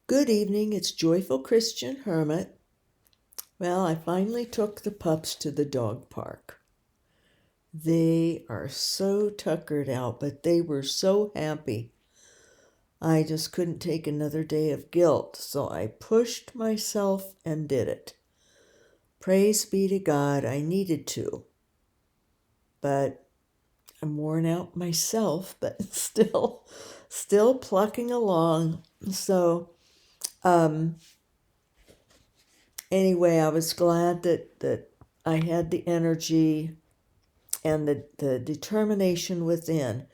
Good evening, it's Joyful Christian Hermit. Well, I finally took the pups to the dog park. They are so tuckered out, but they were so happy. I just couldn't take another day of guilt, so I pushed myself and did it. Praise be to God, I needed to. But I'm worn out myself, but still plucking along. So, um, anyway, I was glad that I had the energy and the determination within.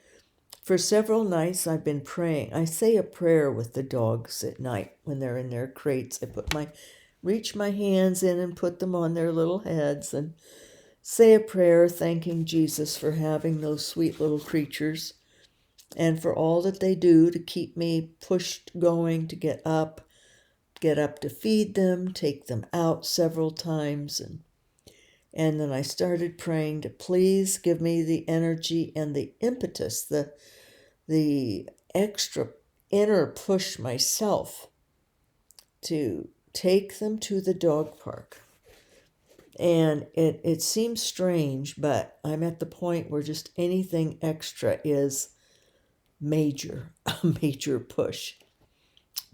For several nights, I've been praying. I say a prayer with the dogs at night when they're in their crates. Reach my hands in and put them on their little heads and say a prayer thanking Jesus for having those sweet little creatures and for all that they do to keep me pushed going to get up to feed them, take them out several times, and then I started praying to please give me the energy and the impetus, the extra inner push myself to take them to the dog park. And it seems strange, but I'm at the point where just anything extra is a major push.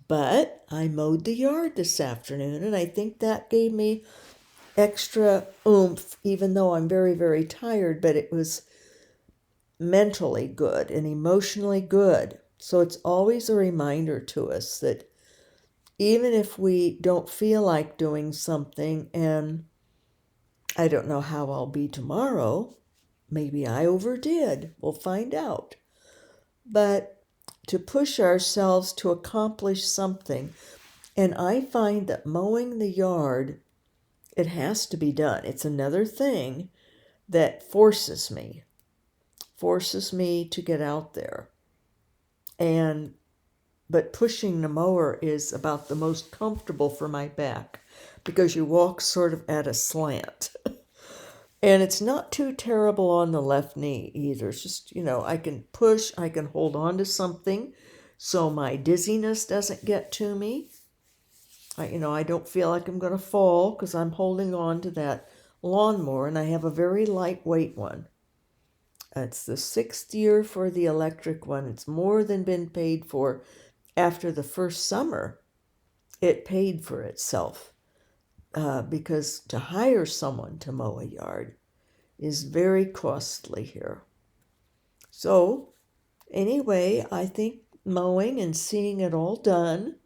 But I mowed the yard this afternoon, and I think that gave me extra oomph, even though I'm very, very tired, but it was mentally good and emotionally good. So it's always a reminder to us that even if we don't feel like doing something, and I don't know how I'll be tomorrow, maybe I overdid, we'll find out. But to push ourselves to accomplish something, and I find that mowing the yard, it has to be done. It's another thing that forces me to get out there. But pushing the mower is about the most comfortable for my back because you walk sort of at a slant. And it's not too terrible on the left knee either. It's just, I can push, I can hold on to something so my dizziness doesn't get to me. I don't feel like I'm going to fall because I'm holding on to that lawnmower, and I have a very lightweight one. It's the 6th year for the electric one. It's more than been paid for. After the first summer, it paid for itself because to hire someone to mow a yard is very costly here. So anyway, I think mowing and seeing it all done,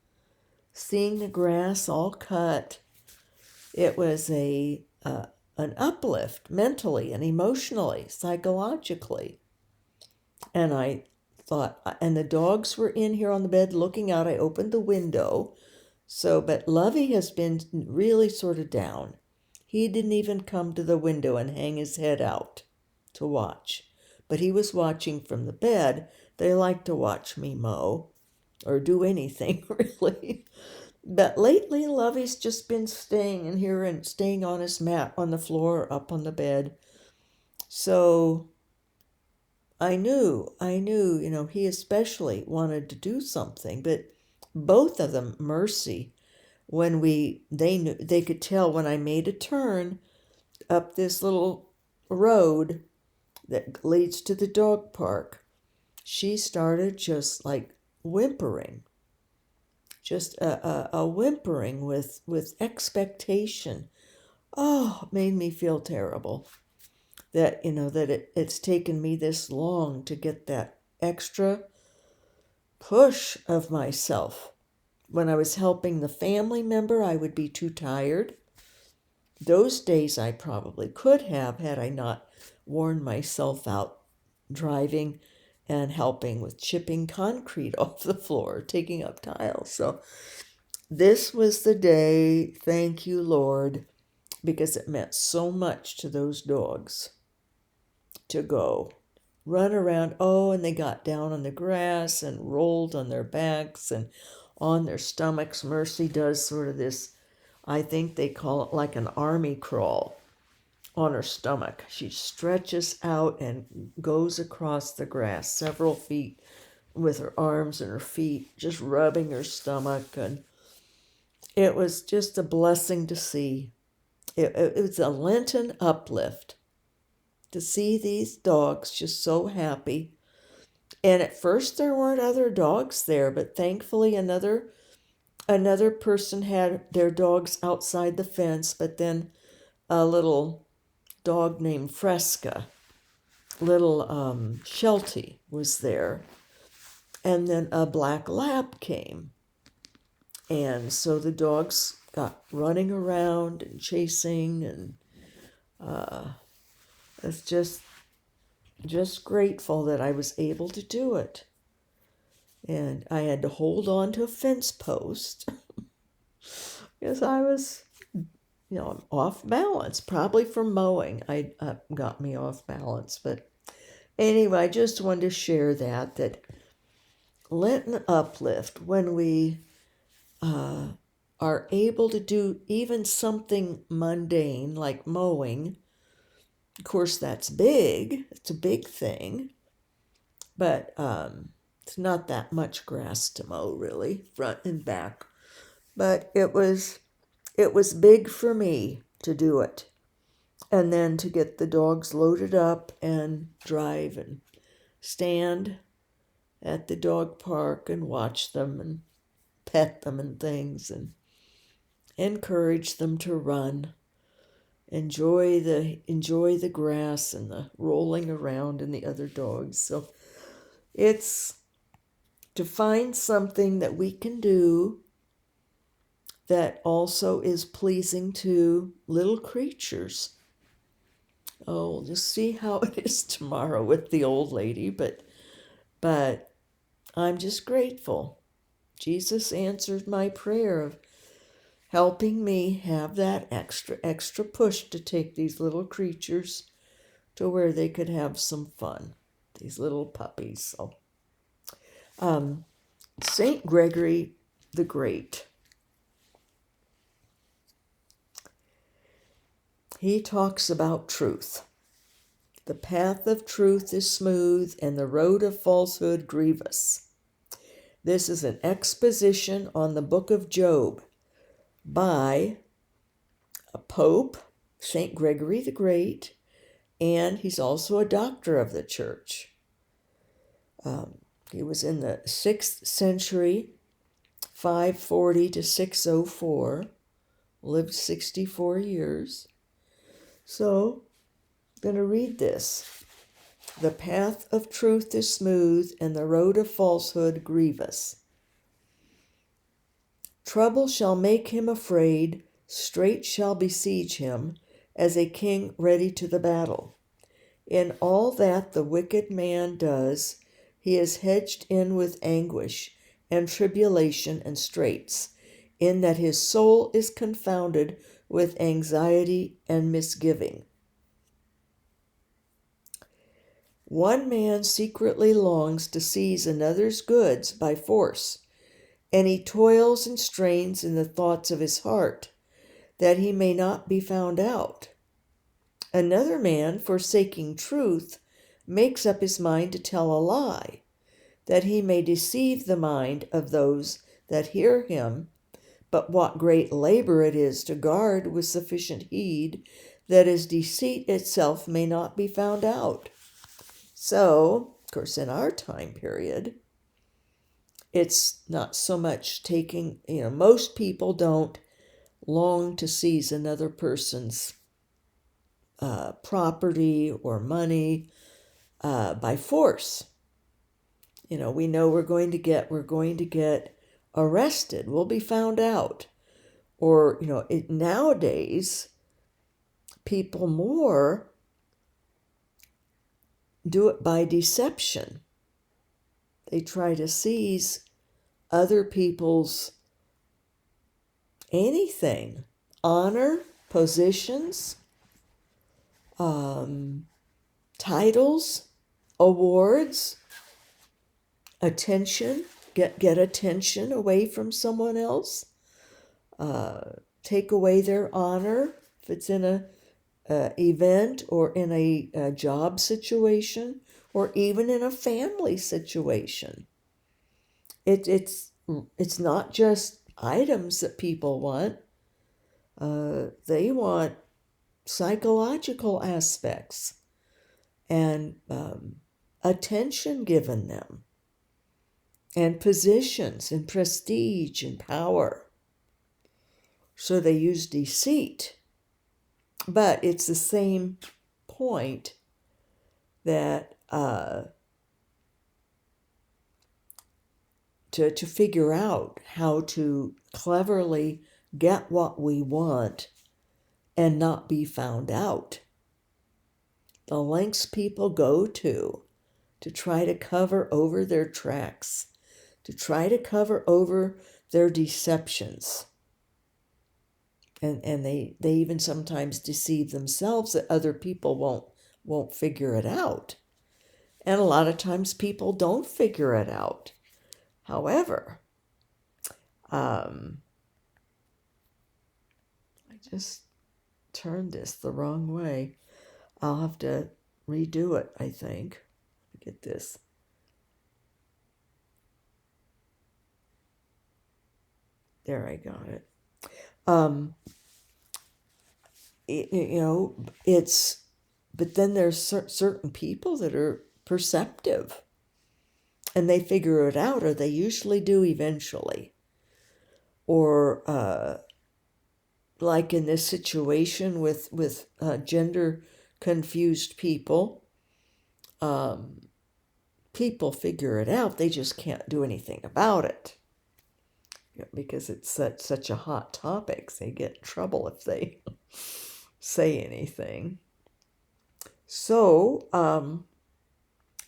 seeing the grass all cut, it was an uplift mentally and emotionally, psychologically. And I thought, and the dogs were in here on the bed looking out. I opened the window. But Lovey has been really sort of down. He didn't even come to the window and hang his head out to watch. But he was watching from the bed. They like to watch me mow or do anything, really. But lately, Lovey's just been staying in here and staying on his mat on the floor or up on the bed. So I knew, he especially wanted to do something, but both of them, Mercy, when they could tell when I made a turn up this little road that leads to the dog park, she started just like whimpering, just a whimpering with expectation. Oh, it made me feel terrible that it's taken me this long to get that extra push of myself. When I was helping the family member, I would be too tired. Those days I probably could have had I not worn myself out driving and helping with chipping concrete off the floor, taking up tiles. So this was the day, thank you, Lord, because it meant so much to those dogs to go run around. Oh, and they got down on the grass and rolled on their backs and on their stomachs. Mercy does sort of this, I think they call it like an army crawl on her stomach. She stretches out and goes across the grass several feet with her arms and her feet, just rubbing her stomach. And it was just a blessing to see. It was a Lenten uplift to see these dogs just so happy. And at first there weren't other dogs there, but thankfully another person had their dogs outside the fence, but then a little dog named Fresca, little Sheltie, was there. And then a black lab came. And so the dogs got running around and chasing, and it's just grateful that I was able to do it. And I had to hold on to a fence post because I was, off balance, probably from mowing. I got me off balance. But anyway, I just wanted to share that Lenten Uplift, when we are able to do even something mundane like mowing. Of course, that's big. It's a big thing. But it's not that much grass to mow, really, front and back. But it was big for me to do it. And then to get the dogs loaded up and drive and stand at the dog park and watch them and pet them and things and encourage them to run. Enjoy the grass and the rolling around and the other dogs. So it's to find something that we can do that also is pleasing to little creatures. Oh, we'll just see how it is tomorrow with the old lady, but I'm just grateful. Jesus answered my prayer of helping me have that extra push to take these little creatures to where they could have some fun, these little puppies. So, St. Gregory the Great, he talks about truth. The path of truth is smooth and the road of falsehood grievous. This is an exposition on the book of Job by a pope, St. Gregory the Great, and he's also a doctor of the church. He was in the 6th century, 540 to 604, lived 64 years. So, I'm going to read this. The path of truth is smooth, and the road of falsehood grievous. Trouble shall make him afraid, strait shall besiege him, as a king ready to the battle. In all that the wicked man does, he is hedged in with anguish and tribulation and straits, in that his soul is confounded with anxiety and misgiving. One man secretly longs to seize another's goods by force, and he toils and strains in the thoughts of his heart, that he may not be found out. Another man, forsaking truth, makes up his mind to tell a lie, that he may deceive the mind of those that hear him. But what great labor it is to guard with sufficient heed, that his deceit itself may not be found out. So, of course, in our time period, it's not so much taking, most people don't long to seize another person's property or money by force. We know we're going to get arrested. We'll be found out. Or, nowadays, people more do it by deception. They try to seize other people's anything, honor, positions, titles, awards, attention, get attention away from someone else, take away their honor if it's in a event or in a job situation or even in a family situation. it's not just items that people want. They want psychological aspects and attention given them, and positions and prestige and power. So they use deceit. But it's the same point that to figure out how to cleverly get what we want and not be found out. The lengths people go to try to cover over their tracks, to try to cover over their deceptions. And they even sometimes deceive themselves that other people won't figure it out. And a lot of times people don't figure it out. However, I just turned this the wrong way. I'll have to redo it, I think. Get this. There, I got it. But then there's certain people that are perceptive and they figure it out, or they usually do eventually. Or like in this situation with gender confused people, people figure it out. They just can't do anything about it. Because it's such a hot topic. They get in trouble if they say anything. So,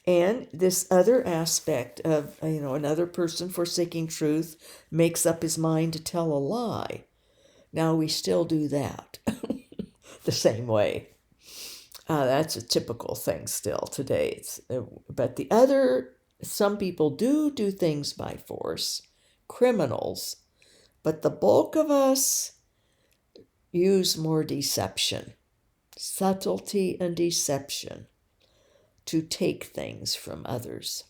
and this other aspect of, another person forsaking truth makes up his mind to tell a lie. Now we still do that the same way. That's a typical thing still today. But the other, some people do things by force, criminals, but the bulk of us use more deception, subtlety and deception to take things from others.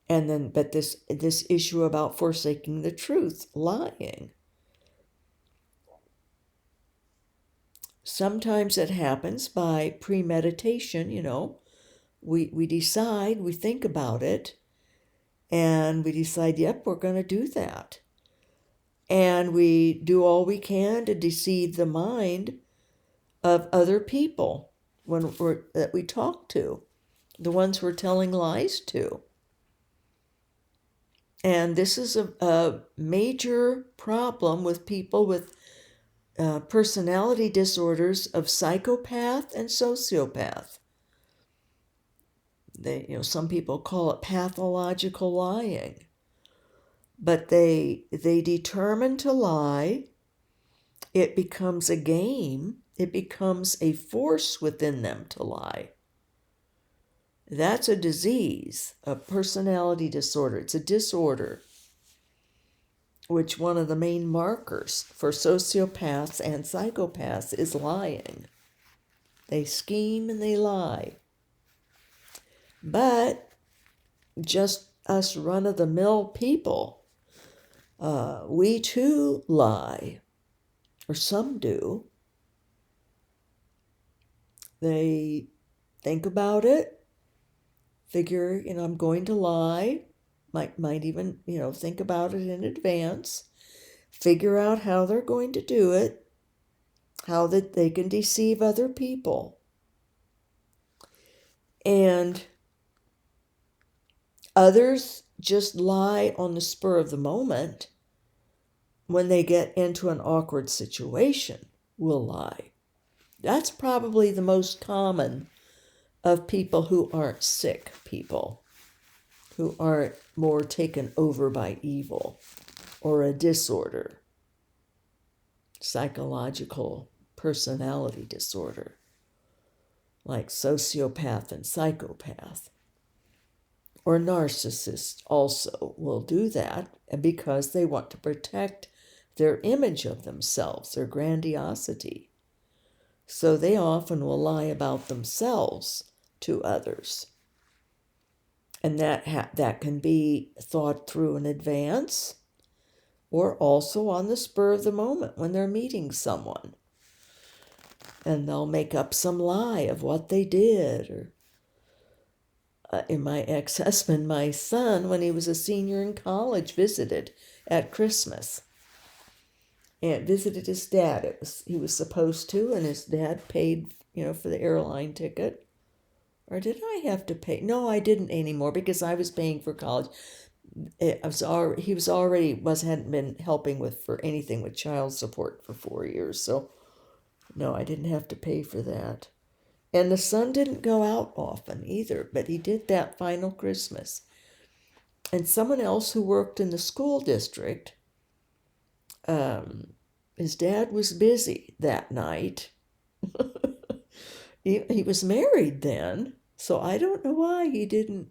And then, but this issue about forsaking the truth, lying. Sometimes it happens by premeditation, we decide, we think about it, and we decide, yep, we're going to do that. And we do all we can to deceive the mind of other people that we talk to, the ones we're telling lies to. And this is a major problem with people with personality disorders of psychopath and sociopath. Some people call it pathological lying. But they determine to lie. It becomes a game. It becomes a force within them to lie. That's a disease, a personality disorder. It's a disorder, which one of the main markers for sociopaths and psychopaths is lying. They scheme and they lie. But just us run-of-the-mill people, we too lie, or some do. They think about it, figure, I'm going to lie, might even, think about it in advance, figure out how they're going to do it, how that they can deceive other people. And others just lie on the spur of the moment. When they get into an awkward situation, will lie. That's probably the most common of people who aren't sick people, who aren't more taken over by evil or a disorder, psychological personality disorder, like sociopath and psychopath. Or narcissists also will do that because they want to protect their image of themselves, their grandiosity. So they often will lie about themselves to others. And that can be thought through in advance, or also on the spur of the moment when they're meeting someone. And they'll make up some lie of what they did. Or in my ex-husband, my son, when he was a senior in college, visited at Christmas. And visited his dad. He was supposed to, and his dad paid, for the airline ticket. Or did I have to pay? No, I didn't anymore because I was paying for college. Hadn't been helping for anything with child support for 4 years. So no, I didn't have to pay for that. And the son didn't go out often either, but he did that final Christmas. And someone else who worked in the school district, his dad was busy that night. He was married then, so I don't know why he didn't.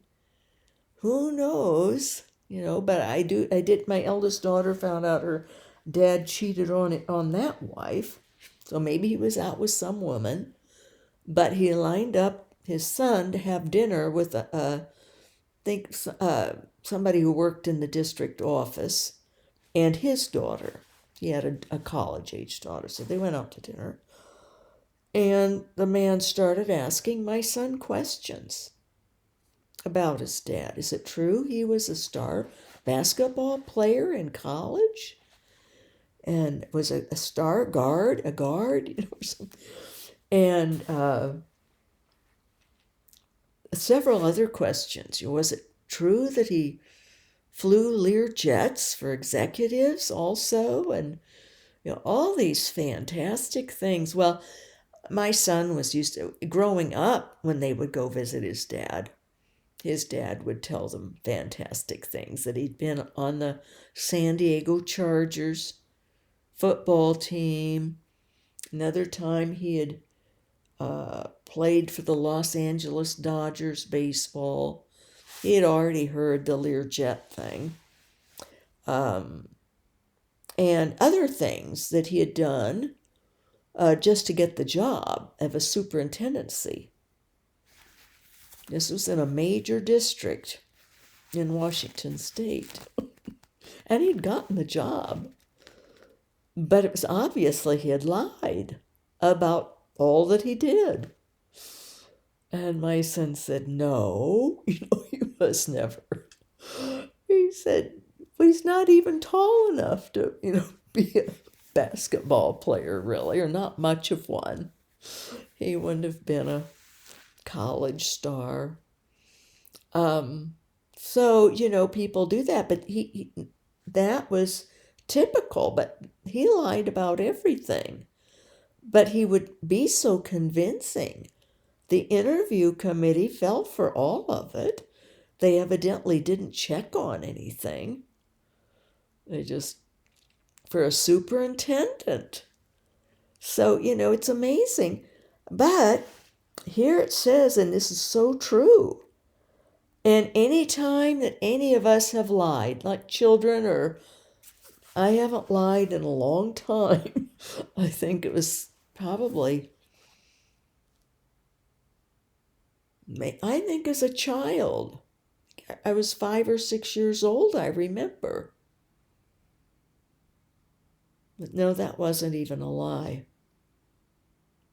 Who knows? But I did. My eldest daughter found out her dad cheated on that wife, so maybe he was out with some woman. But he lined up his son to have dinner with somebody who worked in the district office, and his daughter. He had a college-age daughter, so they went out to dinner. And the man started asking my son questions about his dad. Is it true he was a star basketball player in college? And was a star guard, and several other questions. Was it true that he flew Lear jets for executives also? And all these fantastic things. Well, my son was used to, growing up, when they would go visit his dad would tell them fantastic things, that he'd been on the San Diego Chargers football team. Another time he had played for the Los Angeles Dodgers baseball. He had already heard the Learjet thing. And other things that he had done just to get the job of a superintendency. This was in a major district in Washington State. And he'd gotten the job. But it was obviously he had lied about all that he did. And my son said, no, he was never. He said, well, he's not even tall enough to, be a basketball player, really, or not much of one. He wouldn't have been a college star. So, people do that, but that was typical, but he lied about everything. But he would be so convincing. The interview committee fell for all of it. They evidently didn't check on anything. They just, for a superintendent. So, it's amazing. But here it says, and this is so true, and any time that any of us have lied, like children, or I haven't lied in a long time. I think it was probably, I think as a child. I was 5 or 6 years old, I remember. But no, that wasn't even a lie.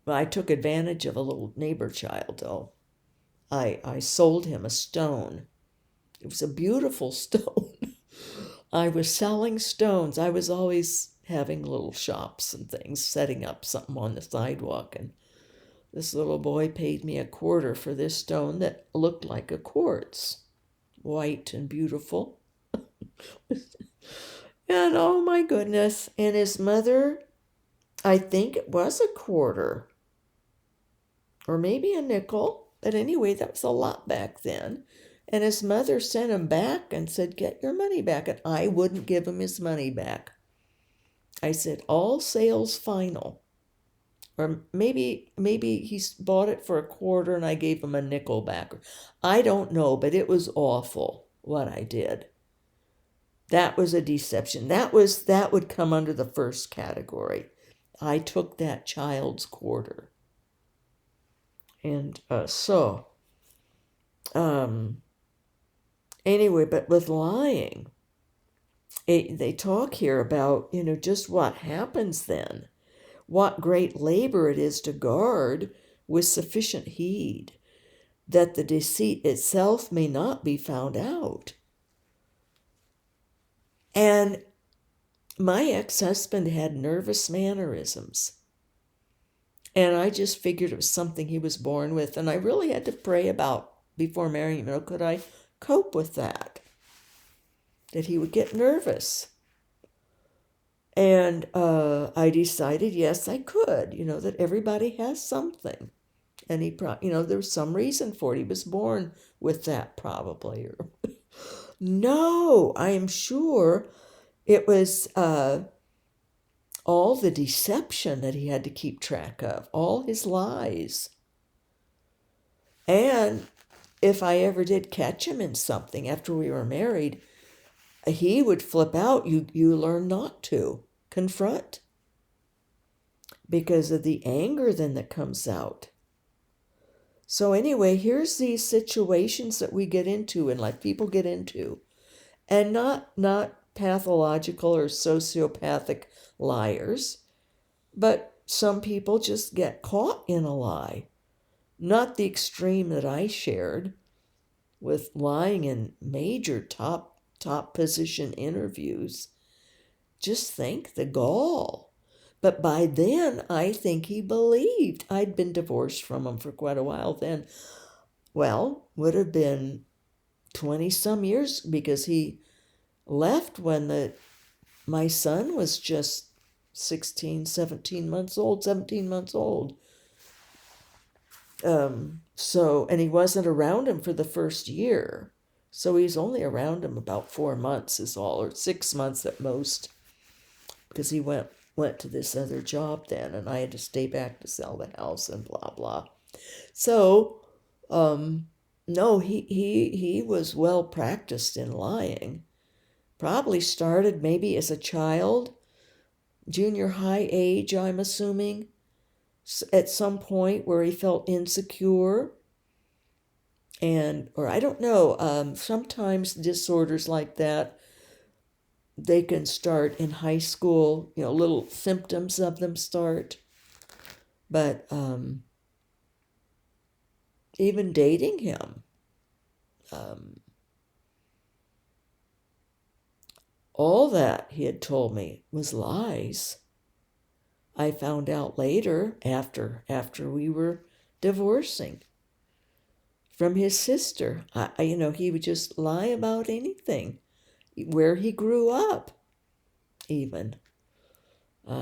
Well, I took advantage of a little neighbor child, though. I sold him a stone. It was a beautiful stone. I was selling stones. I was always having little shops and things, setting up something on the sidewalk. And this little boy paid me $0.25 for this stone that looked like a quartz, white and beautiful. And oh my goodness. And his mother, I think it was $0.25, or maybe a nickel. But anyway, that was a lot back then. And his mother sent him back and said, get your money back. And I wouldn't give him his money back. I said, all sales final. Or maybe he bought it for $0.25 and I gave him a nickel back. I don't know, but it was awful what I did. That was a deception. That would come under the first category. I took that child's $0.25. And Anyway, but with lying, they talk here about, just what happens then. What great labor it is to guard with sufficient heed, that the deceit itself may not be found out. And my ex-husband had nervous mannerisms. And I just figured it was something he was born with. And I really had to pray about before marrying him, could I cope with that? That he would get nervous. And I decided, yes, I could, that everybody has something. And he, there was some reason for it. He was born with that probably. No, I am sure it was all the deception that he had to keep track of, all his lies. And if I ever did catch him in something after we were married, he would flip out. You learn not to confront because of the anger then that comes out. So anyway, here's these situations that we get into and like people get into, and not pathological or sociopathic liars, but some people just get caught in a lie. Not the extreme that I shared with lying in major top position interviews. Just think the gall. But by then, I think he believed. I'd been divorced from him for quite a while then. Well, would have been 20 some years, because he left when my son was just 17 months old. And he wasn't around him for the first year. So he's only around him about 4 months is all, or 6 months at most, because he went to this other job then, and I had to stay back to sell the house and blah, blah. So, no, he was well practiced in lying. Probably started maybe as a child, junior high age, I'm assuming, at some point where he felt insecure. Or I don't know, sometimes disorders like that, they can start in high school, little symptoms of them start. But even dating him, all that he had told me was lies. I found out later, after we were divorcing, from his sister. He would just lie about anything, where he grew up, even.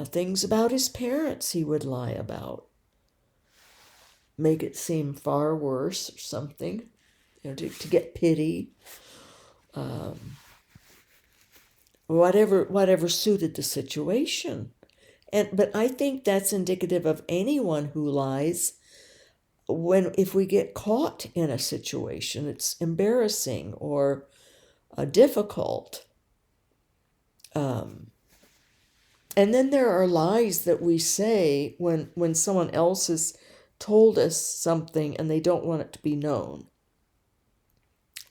Things about his parents he would lie about. Make it seem far worse or something, to get pity. Whatever suited the situation. But I think that's indicative of anyone who lies. If we get caught in a situation, it's embarrassing or difficult. And then there are lies that we say when someone else has told us something and they don't want it to be known.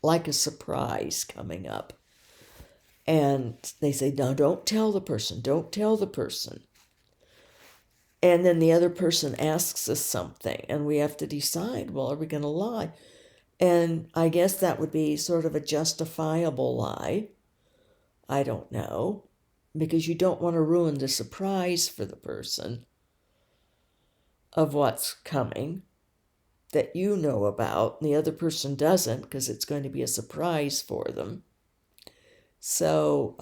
Like a surprise coming up. And they say, no, don't tell the person. And then the other person asks us something, and we have to decide, well, are we going to lie? And I guess that would be sort of a justifiable lie. I don't know, because you don't want to ruin the surprise for the person of what's coming that you know about, and the other person doesn't, because it's going to be a surprise for them. So,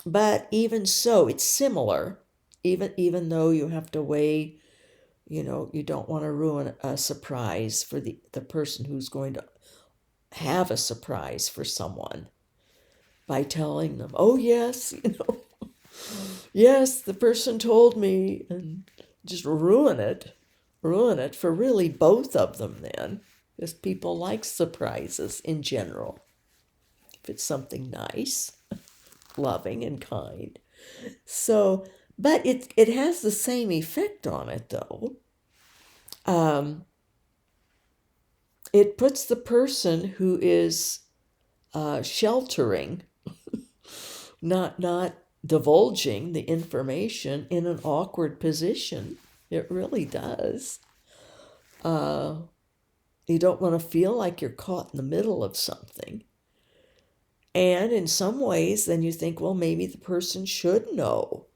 but even so, it's similar. Even though you have to weigh, you don't want to ruin a surprise for the person who's going to have a surprise for someone by telling them, oh, yes, yes, the person told me, and just ruin it for really both of them then, because people like surprises in general. If it's something nice, loving, and kind. So, but it has the same effect on it, though. it puts the person who is sheltering, not divulging the information, in an awkward position. It really does. You don't want to feel like you're caught in the middle of something. And in some ways, then you think, well, maybe the person should know.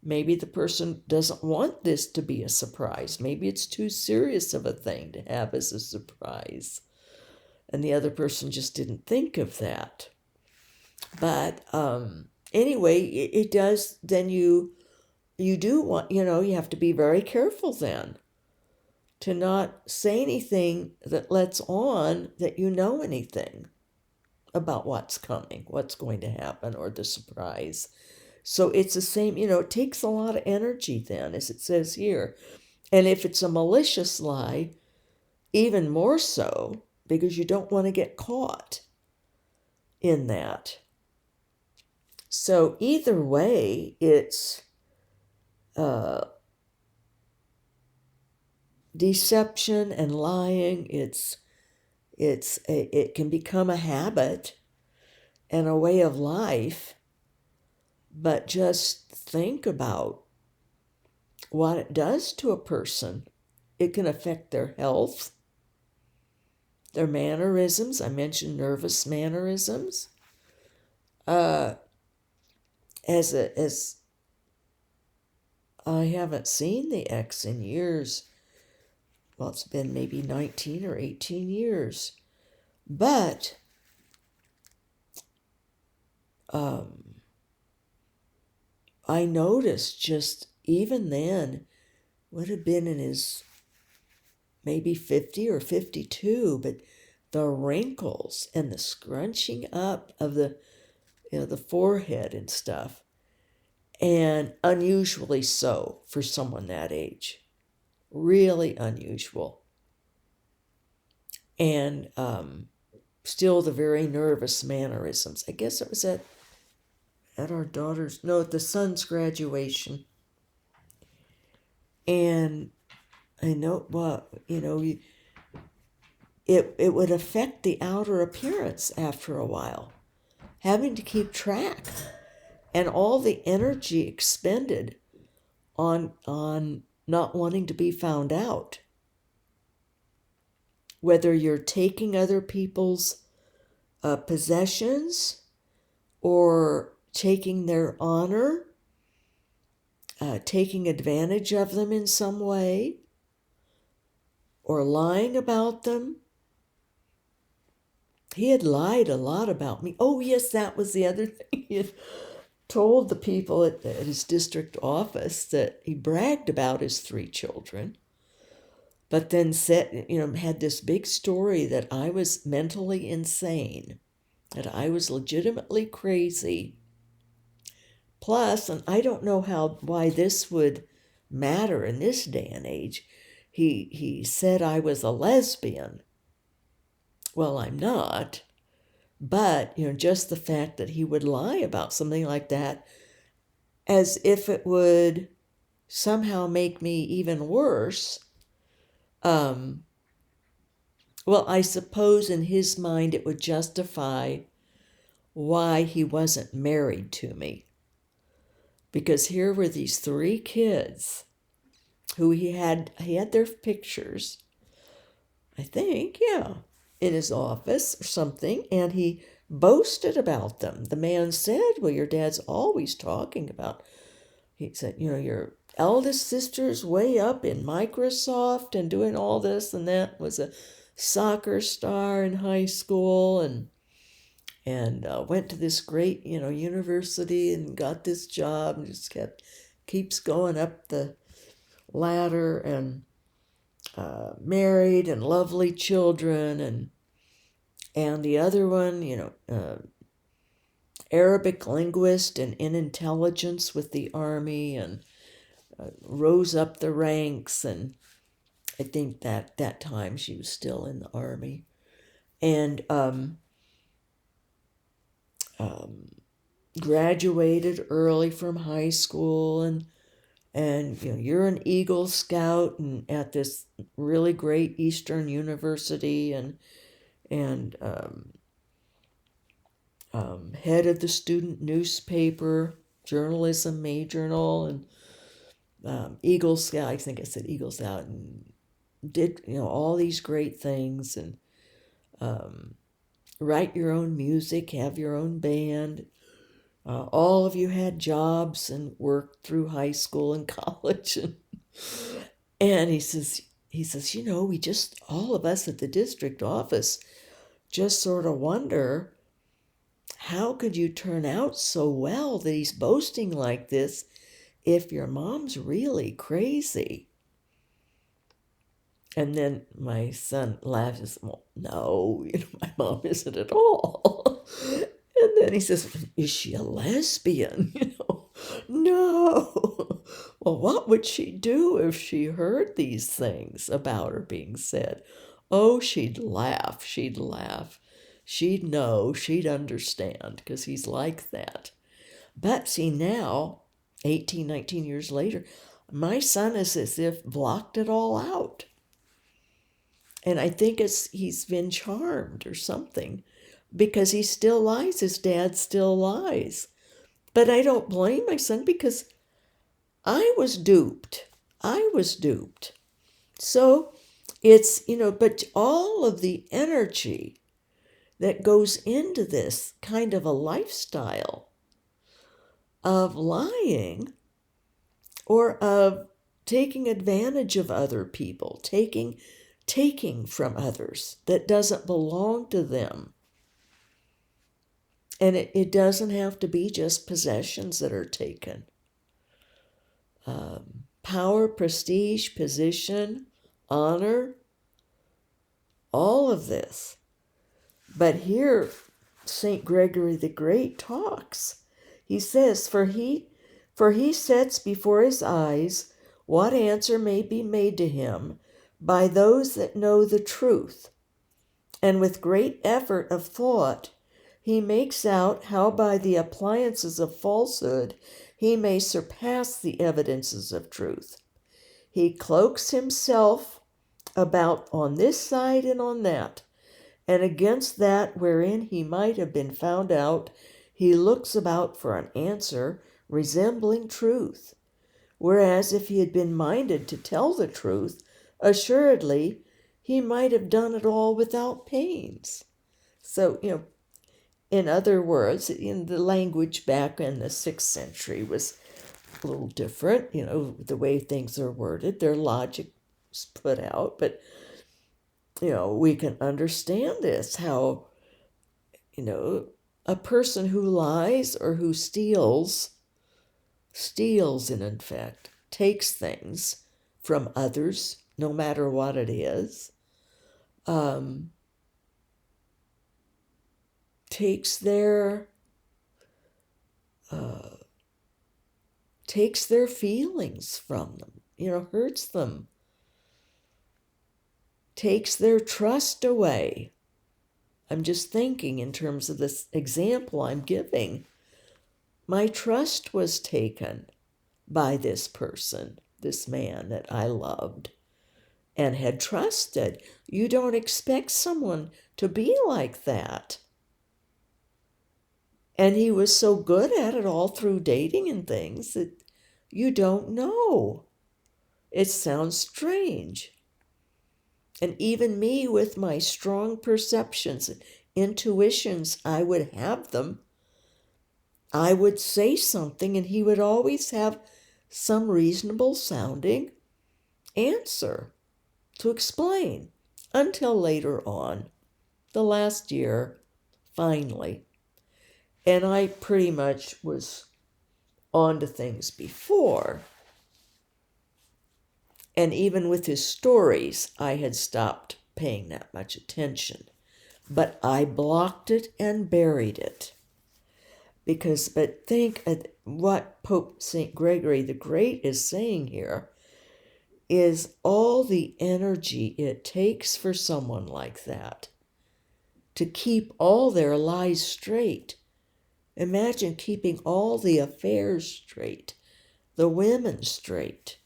Maybe the person doesn't want this to be a surprise. Maybe it's too serious of a thing to have as a surprise. And the other person just didn't think of that. But anyway, it does, then you do want, you have to be very careful then to not say anything that lets on that you know anything about what's coming, what's going to happen, or the surprise. So it's the same, it takes a lot of energy then, as it says here. And if it's a malicious lie, even more so, because you don't want to get caught in that. So either way, it's deception and lying. It can become a habit and a way of life. But just think about what it does to a person. It can affect their health, their mannerisms. I mentioned nervous mannerisms. As I haven't seen the ex in years. Well, it's been maybe 19 or 18 years. But I noticed just even then, would have been in his maybe 50 or 52, but the wrinkles and the scrunching up of the forehead and stuff, and unusually so for someone that age, really unusual. And still the very nervous mannerisms. I guess it was at our daughter's, no, at the son's graduation. And I know, it would affect the outer appearance after a while, having to keep track, and all the energy expended on not wanting to be found out. Whether you're taking other people's possessions, or taking their honor, taking advantage of them in some way, or lying about them. He had lied a lot about me. Oh, yes, that was the other thing. He had told the people at his district office that he bragged about his 3 children, but then said, had this big story that I was mentally insane, that I was legitimately crazy. Plus, and I don't know why this would matter in this day and age, he said I was a lesbian. Well, I'm not. But, just the fact that he would lie about something like that, as if it would somehow make me even worse. Well, I suppose in his mind it would justify why he wasn't married to me. Because here were these 3 kids who he had their pictures, I think, in his office or something, and he boasted about them. The man said, well, your dad's always talking about, he said, your eldest sister's way up in Microsoft and doing all this and that, was a soccer star in high school, and went to this great, university and got this job, and just keeps going up the ladder, and married and lovely children, and the other one, Arabic linguist and in intelligence with the army, and rose up the ranks, and I think that time she was still in the army, and graduated early from high school, and and you're an Eagle Scout and at this really great Eastern university, and head of the student newspaper, journalism major and all, and Eagle Scout. I think I said Eagle Scout, and did all these great things, and write your own music, have your own band. All of you had jobs and worked through high school and college, and he says, we just, all of us at the district office just sort of wonder, how could you turn out so well that he's boasting like this if your mom's really crazy? And then my son laughs and says, well, no, my mom isn't at all. And then he says, is she a lesbian? No. Well, what would she do if she heard these things about her being said? Oh, she'd laugh. She'd know, she'd understand, because he's like that. But see, now, 18, 19 years later, my son is as if blocked it all out. And I think he's been charmed or something, because he still lies. His dad still lies. But I don't blame my son, because I was duped. So it's, but all of the energy that goes into this kind of a lifestyle of lying, or of taking advantage of other people, taking from others that doesn't belong to them. And it doesn't have to be just possessions that are taken. Power, prestige, position, honor, all of this. But here, St. Gregory the Great talks. He says, for he sets before his eyes what answer may be made to him by those that know the truth. And with great effort of thought, he makes out how by the appliances of falsehood he may surpass the evidences of truth. He cloaks himself about on this side and on that, and against that wherein he might have been found out, he looks about for an answer resembling truth. Whereas if he had been minded to tell the truth, assuredly he might have done it all without pains. So, in other words, in the language back in the 6th century was a little different, the way things are worded, their logic is put out, but we can understand this, how, a person who lies or who steals, and in fact takes things from others, no matter what it is, takes their feelings from them, hurts them, takes their trust away. I'm just thinking in terms of this example I'm giving. My trust was taken by this person, this man that I loved and had trusted. You don't expect someone to be like that. And he was so good at it all through dating and things that you don't know. It sounds strange. And even me, with my strong perceptions, intuitions, I would have them. I would say something and he would always have some reasonable sounding answer to explain, until later on, the last year, finally. And I pretty much was on to things before. And even with his stories, I had stopped paying that much attention. But I blocked it and buried it. But think what Pope St. Gregory the Great is saying here is all the energy it takes for someone like that to keep all their lies straight. Imagine keeping all the affairs straight, the women straight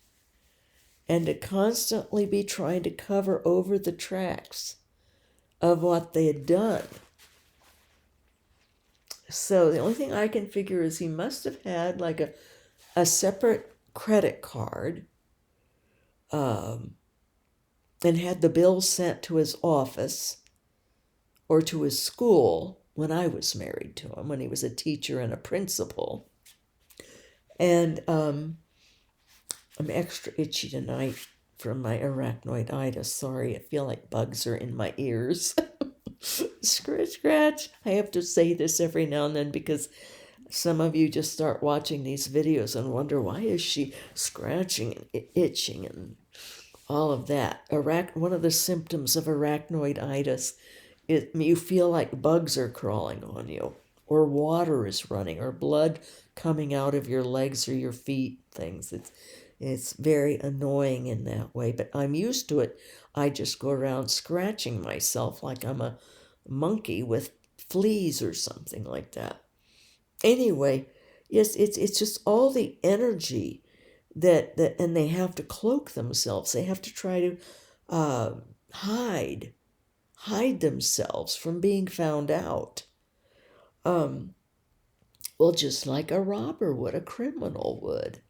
and to constantly be trying to cover over the tracks of what they had done. So the only thing I can figure is he must have had like a separate credit card, and had the bill sent to his office or to his school when I was married to him, when he was a teacher and a principal. And I'm extra itchy tonight from my arachnoiditis. Sorry, I feel like bugs are in my ears. Scratch, scratch. I have to say this every now and then because some of you just start watching these videos and wonder, why is she scratching and itching and all of that? One of the symptoms of arachnoiditis is you feel like bugs are crawling on you, or water is running, or blood coming out of your legs or your feet, things. It's very annoying in that way, but I'm used to it. I just go around scratching myself like I'm a monkey with fleas or something like that. Anyway, yes, it's just all the energy that and they have to cloak themselves. They have to try to hide themselves from being found out. Well, just like a robber would, a criminal would.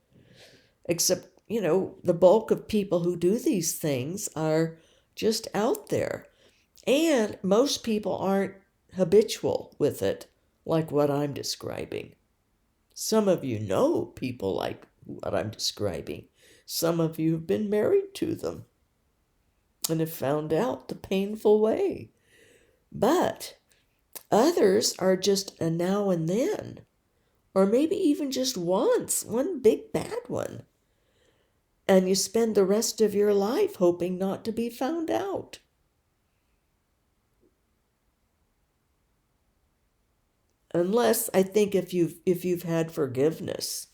Except, the bulk of people who do these things are just out there. And most people aren't habitual with it, like what I'm describing. Some of you know people like what I'm describing. Some of you have been married to them and have found out the painful way. But others are just a now and then, or maybe even just once, one big bad one. And you spend the rest of your life hoping not to be found out. Unless, I think, if you've had forgiveness,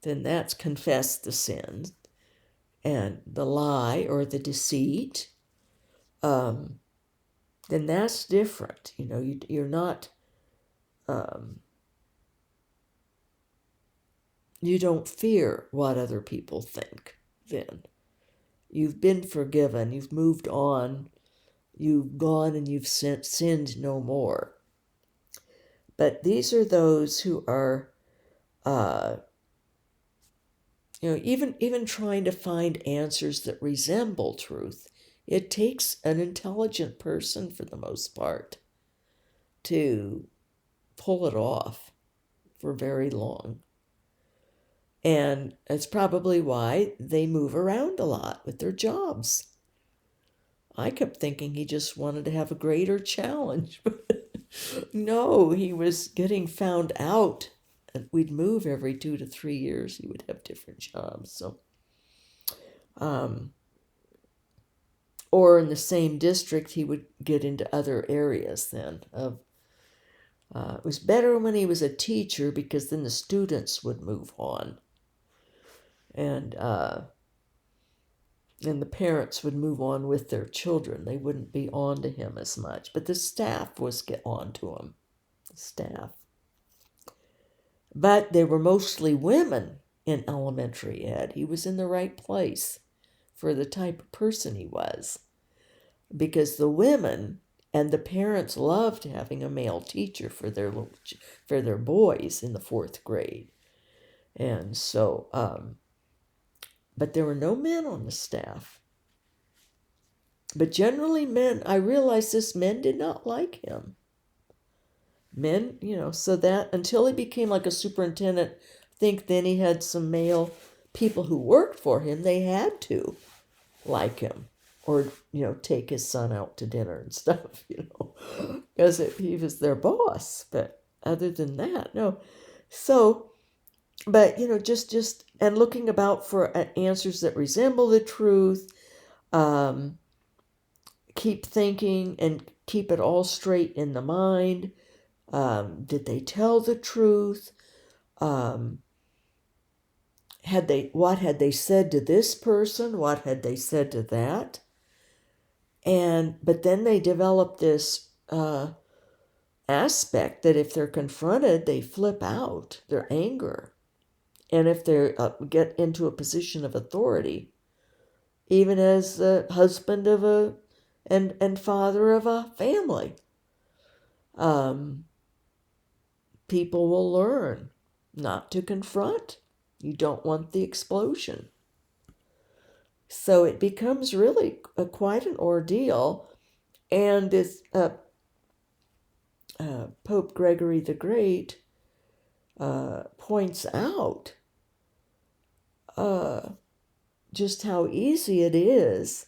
then that's confessed the sin and the lie or the deceit. Then that's different. You're not. You don't fear what other people think. Then you've been forgiven. You've moved on. You've gone and you've sinned no more. But these are those who are, even trying to find answers that resemble truth. It takes an intelligent person, for the most part, to pull it off for very long. And that's probably why they move around a lot with their jobs. I kept thinking he just wanted to have a greater challenge. No, he was getting found out. And we'd move every 2 to 3 years. He would have different jobs. So, or in the same district, he would get into other areas then. It was better when he was a teacher because then the students would move on. And the parents would move on with their children. They wouldn't be on to him as much. But the staff was get on to him. The staff. But they were mostly women in elementary ed. He was in the right place for the type of person he was. Because the women and the parents loved having a male teacher for their boys in the 4th grade. And so, but there were no men on the staff. But generally I realized men did not like him. Men, so that until he became like a superintendent, I think then he had some male people who worked for him. They had to like him or, take his son out to dinner and stuff, because he was their boss. But other than that, no. So, but, just and looking about for answers that resemble the truth, keep thinking and keep it all straight in the mind. Did they tell the truth? What had they said to this person? What had they said to that? But then they develop this aspect that if they're confronted, they flip out, their anger. And if they get into a position of authority, even as the husband of and father of a family, um, people will learn not to confront. You don't want the explosion. So it becomes really quite an ordeal. And this Pope Gregory the Great points out just how easy it is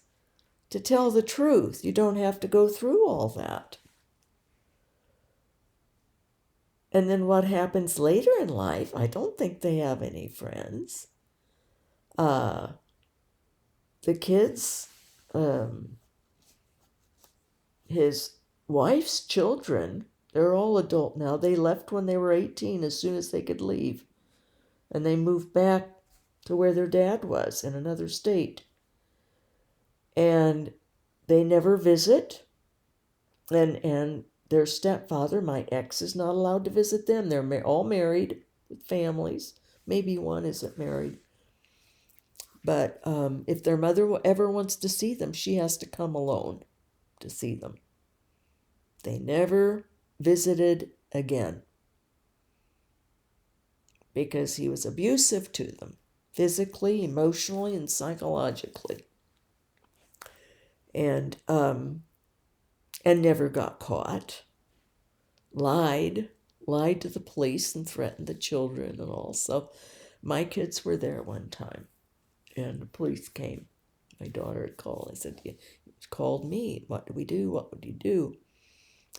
to tell the truth. You don't have to go through all that. And then what happens later in life, I don't think they have any friends. The kids, his wife's children, they're all adult now. They left when they were 18 as soon as they could leave. And they moved back to where their dad was in another state. And they never visit. And their stepfather, my ex, is not allowed to visit them. They're all married with families. Maybe one isn't married. But if their mother ever wants to see them, she has to come alone to see them. They never visited again because he was abusive to them, physically, emotionally, and psychologically. And never got caught. Lied to the police and threatened the children and all. So my kids were there one time, and the police came. My daughter had called. I said, "You called me. What do we do? What would you do?"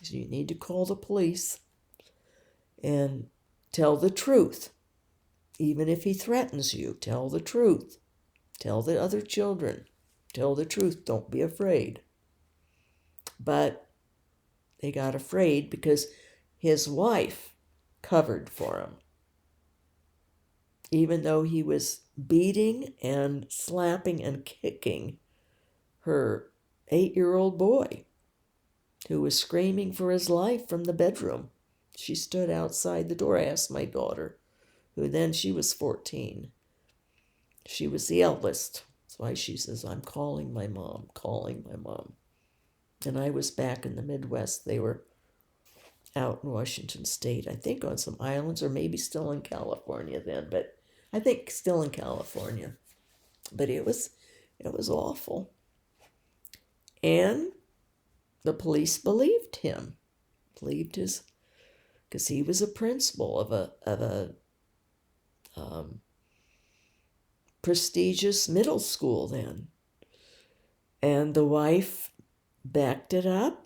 She said, "You need to call the police and tell the truth. Even if he threatens you, tell the truth. Tell the other children. Tell the truth. Don't be afraid." But they got afraid because his wife covered for him. Even though he was beating and slapping and kicking her 8-year-old boy who was screaming for his life from the bedroom. She stood outside the door. I asked my daughter, she was 14. She was the eldest. That's why she says, "I'm calling my mom. And I was back in the Midwest. They were out in Washington State, I think on some islands, or maybe still in California then, but I think still in California. But it was awful. And the police believed him, because he was a principal of a prestigious middle school then. And the wife backed it up.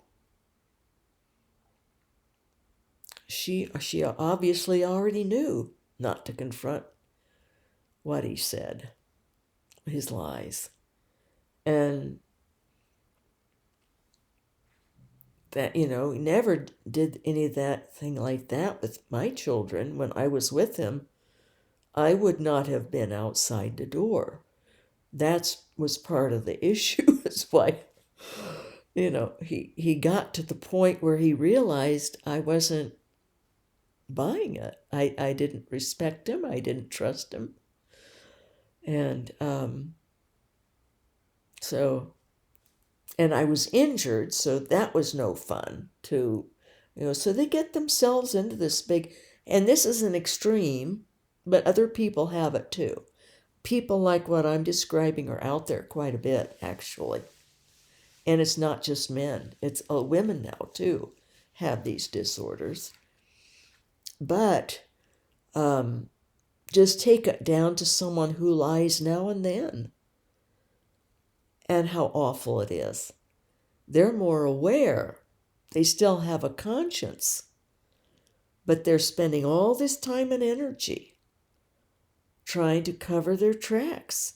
She obviously already knew not to confront what he said, his lies. And that, he never did any of that thing like that with my children. When I was with him, I would not have been outside the door. That was part of the issue. Is why, he got to the point where he realized I wasn't buying it. I didn't respect him. I didn't trust him. And and I was injured, so that was no fun so they get themselves into this big, and this is an extreme, but other people have it too. People like what I'm describing are out there quite a bit, actually. And it's not just men. It's women now, too, have these disorders. But just take it down to someone who lies now and then and how awful it is. They're more aware. They still have a conscience, but they're spending all this time and energy trying to cover their tracks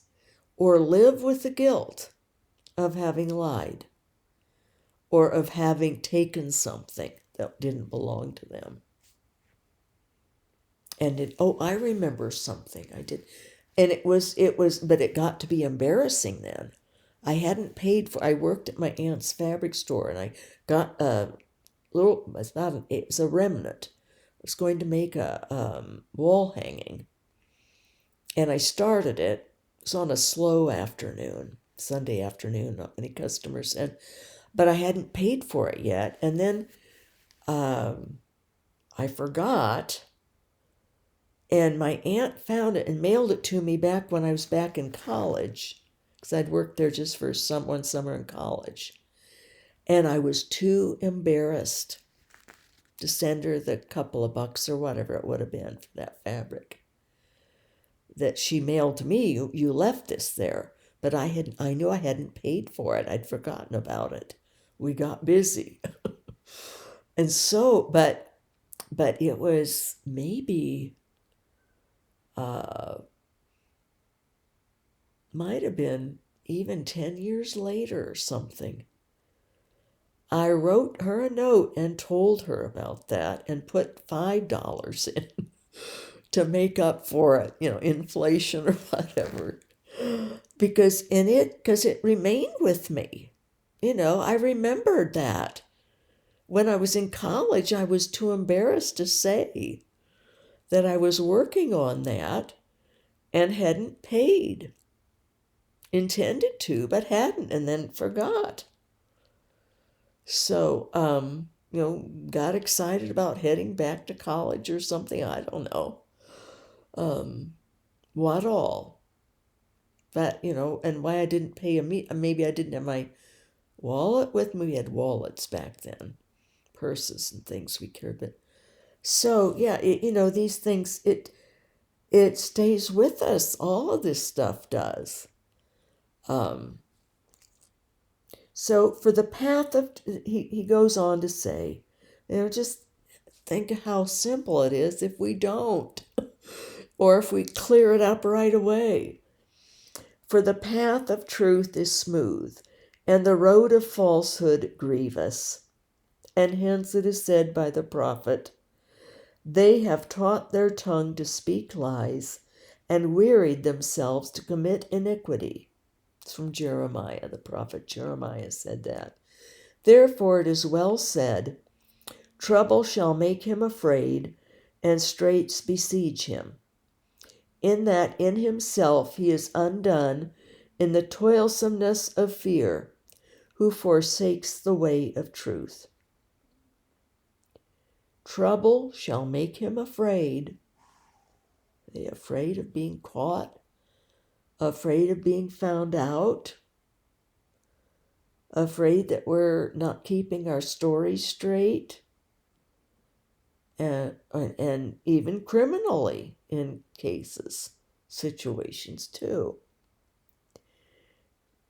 or live with the guilt of having lied or of having taken something that didn't belong to them. And I remember something I did. And but it got to be embarrassing then. I worked at my aunt's fabric store, and I got it was a remnant. I was going to make a wall hanging. And I started it. It was on a slow afternoon, Sunday afternoon, not many customers. But I hadn't paid for it yet. And then I forgot. And my aunt found it and mailed it to me back when I was back in college, because I'd worked there just for one summer in college. And I was too embarrassed to send her the couple of bucks or whatever it would have been for that fabric that she mailed to me. You left this there. But I knew I hadn't paid for it. I'd forgotten about it. We got busy. And so, but it was maybe, might have been even 10 years later or something. I wrote her a note and told her about that and put $5 in to make up for it, inflation or whatever. Because it remained with me. I remembered that. When I was in college, I was too embarrassed to say that I was working on that and hadn't paid. Intended to, but hadn't, and then forgot. So, got excited about heading back to college or something. I don't know. What all. But, and why I didn't pay maybe I didn't have my wallet with me. We had wallets back then, purses and things we carried. But so, yeah, these things, it stays with us. All of this stuff does. So for the path of, he goes on to say, just think of how simple it is if we don't, or if we clear it up right away. For the path of truth is smooth, and the road of falsehood grievous. And hence it is said by the prophet, they have taught their tongue to speak lies, and wearied themselves to commit iniquity. It's from Jeremiah. The prophet Jeremiah said that. Therefore it is well said, trouble shall make him afraid, and straits besiege him. In that in himself he is undone in the toilsomeness of fear, who forsakes the way of truth. Trouble shall make him afraid. Are they afraid of being caught? Afraid of being found out? Afraid that we're not keeping our story straight? And even criminally in situations too.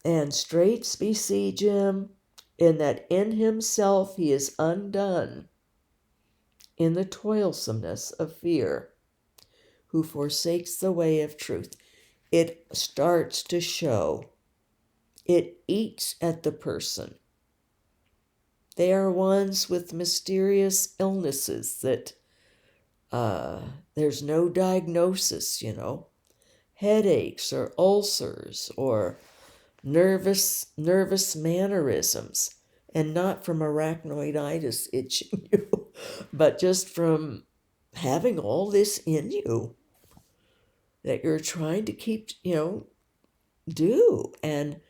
And straits besiege him, in that in himself he is undone in the toilsomeness of fear, who forsakes the way of truth. It starts to show. It eats at the person. They are ones with mysterious illnesses that there's no diagnosis, headaches or ulcers or nervous mannerisms, and not from arachnoiditis itching you, but just from having all this in you that you're trying to keep, do. And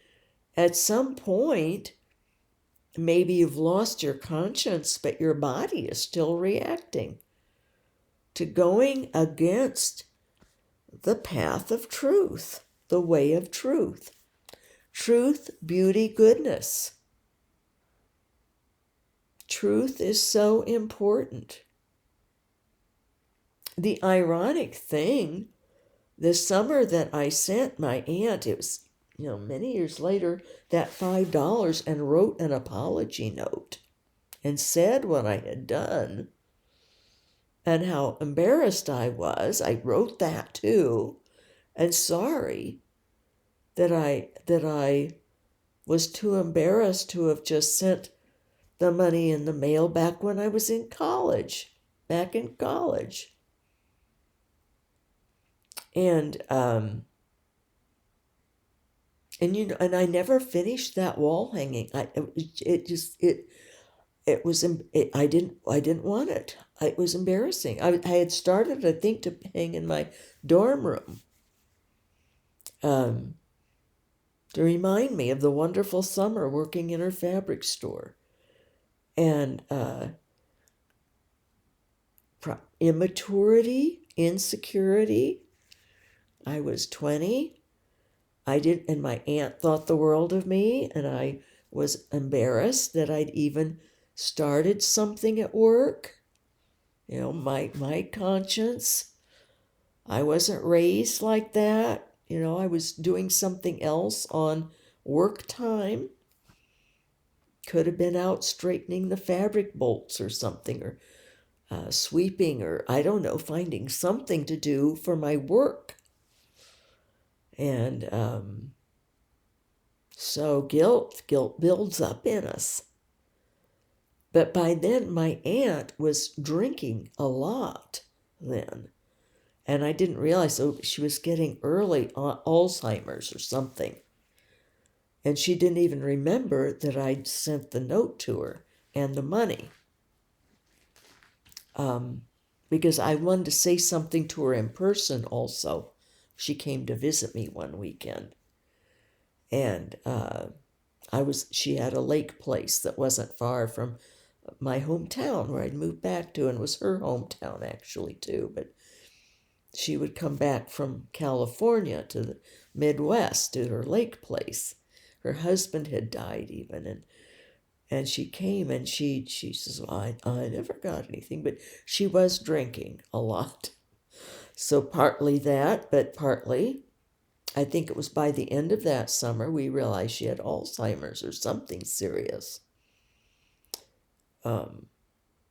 at some point, maybe you've lost your conscience, but your body is still reacting to going against the path of truth, the way of truth. Truth, beauty, goodness. Truth is so important. The ironic thing, the summer that I sent my aunt, it was, many years later, that $5, and wrote an apology note and said what I had done and how embarrassed I was. I wrote that too, and sorry that I was too embarrassed to have just sent the money in the mail back when I was in college, And and I never finished that wall hanging. I didn't want it. It was embarrassing. I had started, I think, to hang in my dorm room, to remind me of the wonderful summer working in her fabric store. And immaturity, insecurity. I was 20. And my aunt thought the world of me, and I was embarrassed that I'd even started something at work. You know, my conscience. I wasn't raised like that. You know, I was doing something else on work time. Could have been out straightening the fabric bolts or something, or sweeping, or I don't know, finding something to do for my work. And so guilt builds up in us. But by then, my aunt was drinking a lot then. And I didn't realize, so she was getting early Alzheimer's or something. And she didn't even remember that I'd sent the note to her and the money. Because I wanted to say something to her in person also. She came to visit me one weekend. And she had a lake place that wasn't far from my hometown where I'd moved back to, and it was her hometown actually too. But she would come back from California to the Midwest to her lake place. Her husband had died even, and she came, and she says, well, I never got anything, but she was drinking a lot. So partly that, but partly, I think it was by the end of that summer, we realized she had Alzheimer's or something serious.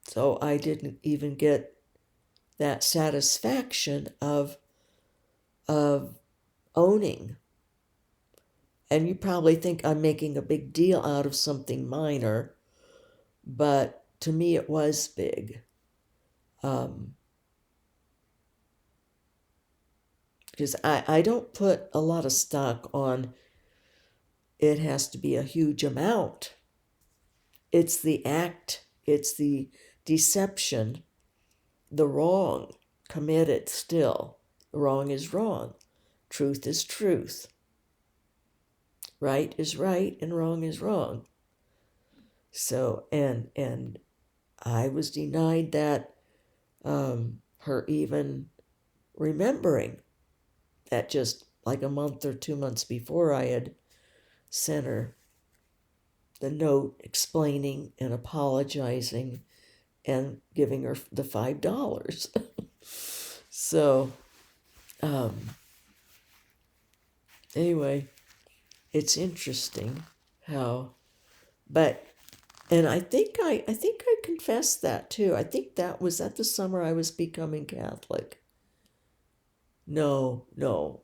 So I didn't even get that satisfaction of owning. And you probably think I'm making a big deal out of something minor, but to me it was big. Because I don't put a lot of stock on it has to be a huge amount. It's the act, it's the deception, the wrong committed still. Wrong is wrong. Truth is truth. Right is right and wrong is wrong. So, and I was denied that, her even remembering that just like a month or 2 months before I had sent her the note explaining and apologizing and giving her the $5. So, anyway, it's interesting how, and I think I confessed that too. I think that was at the summer I was becoming Catholic. No,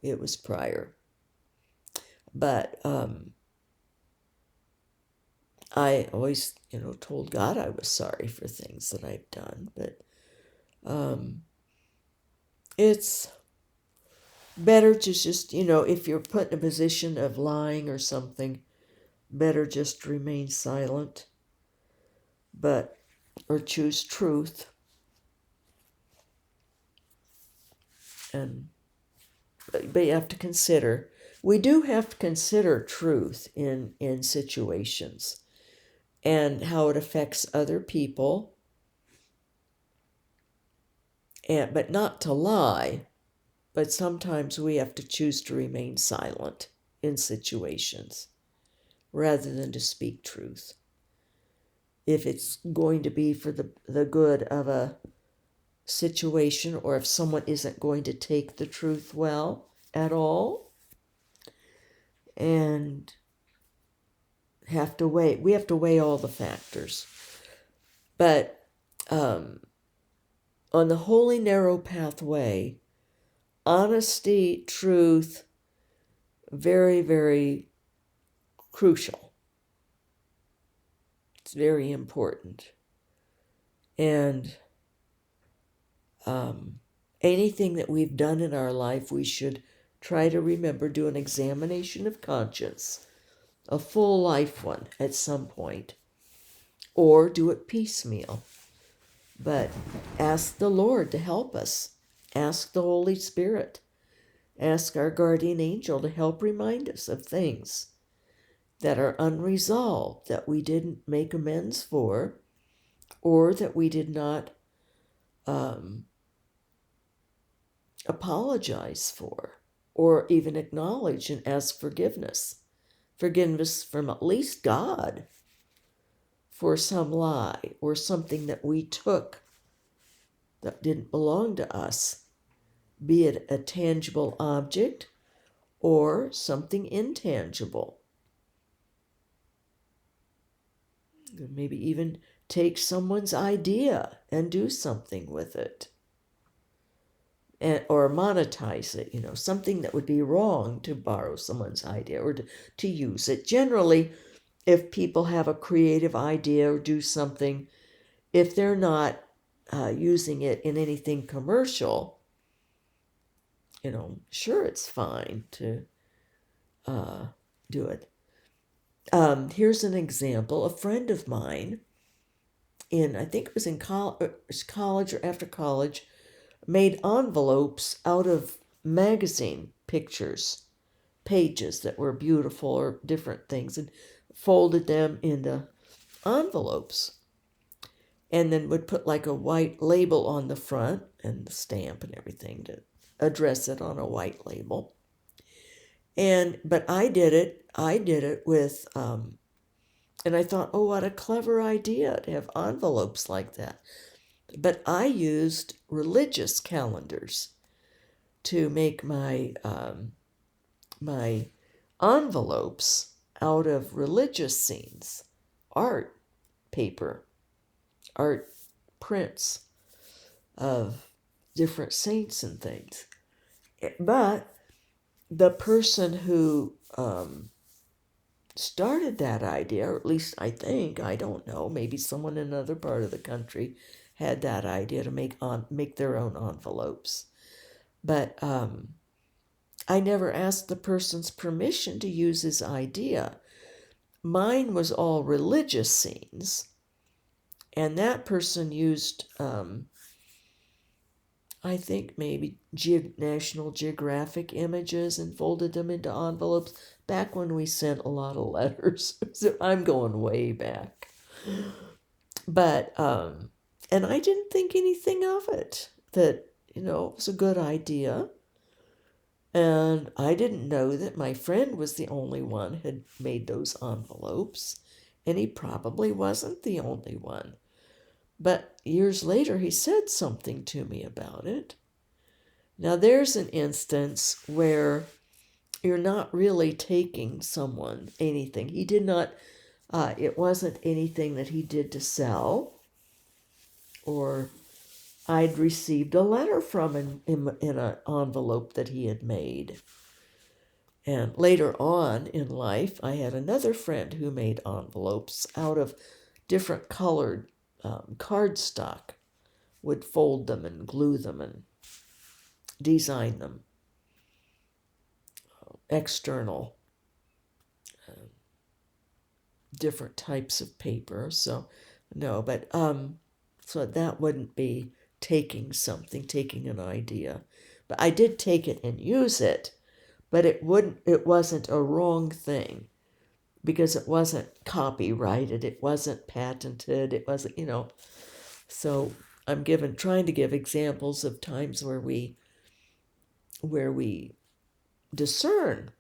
it was prior. But I always, told God I was sorry for things that I've done. But it's better to just, if you're put in a position of lying or something, better just remain silent. Or choose truth. But you have to consider, we do have to consider truth in situations and how it affects other people, but not to lie, but sometimes we have to choose to remain silent in situations rather than to speak truth. If it's going to be for the good of a situation, or if someone isn't going to take the truth well at all, and we have to weigh all the factors. But on the holy narrow pathway, honesty, truth, very, very crucial. It's very important. And anything that we've done in our life, we should try to remember, do an examination of conscience, a full life one at some point, or do it piecemeal. But ask the Lord to help us. Ask the Holy Spirit. ask our guardian angel to help remind us of things that are unresolved, that we didn't make amends for, or that we did not apologize for, or even acknowledge and ask forgiveness. Forgiveness from at least God for some lie or something that we took that didn't belong to us, be it a tangible object or something intangible. Maybe even take someone's idea and do something with it. Or monetize it, something that would be wrong to borrow someone's idea or to use it. Generally, if people have a creative idea or do something, if they're not using it in anything commercial, sure, it's fine to do it. Here's an example. A friend of mine, I think it was in college or after college, made envelopes out of magazine pictures, pages that were beautiful or different things, and folded them into envelopes. And then would put like a white label on the front and the stamp and everything to address it on a white label. But I did it with, and I thought, oh, what a clever idea to have envelopes like that. But I used religious calendars to make my my envelopes out of religious scenes, art paper, art prints of different saints and things. But the person who started that idea, or at least I think, I don't know, maybe someone in another part of the country had that idea to make their own envelopes. But I never asked the person's permission to use his idea. Mine was all religious scenes, and that person used, I think maybe National Geographic images and folded them into envelopes back when we sent a lot of letters. So I'm going way back. But, and I didn't think anything of it, that, it was a good idea. And I didn't know that my friend was the only one who had made those envelopes, and he probably wasn't the only one. But years later, he said something to me about it. Now, there's an instance where you're not really taking someone anything. He did not, it wasn't anything that he did to sell, or I'd received a letter from him in an envelope that he had made. And later on in life, I had another friend who made envelopes out of different colored cardstock, would fold them and glue them and design them. External, different types of paper. So, no, but so that wouldn't be taking an idea. But I did take it and use it, but it wasn't a wrong thing, because it wasn't copyrighted, it wasn't patented, it wasn't, So I'm trying to give examples of times where we discern,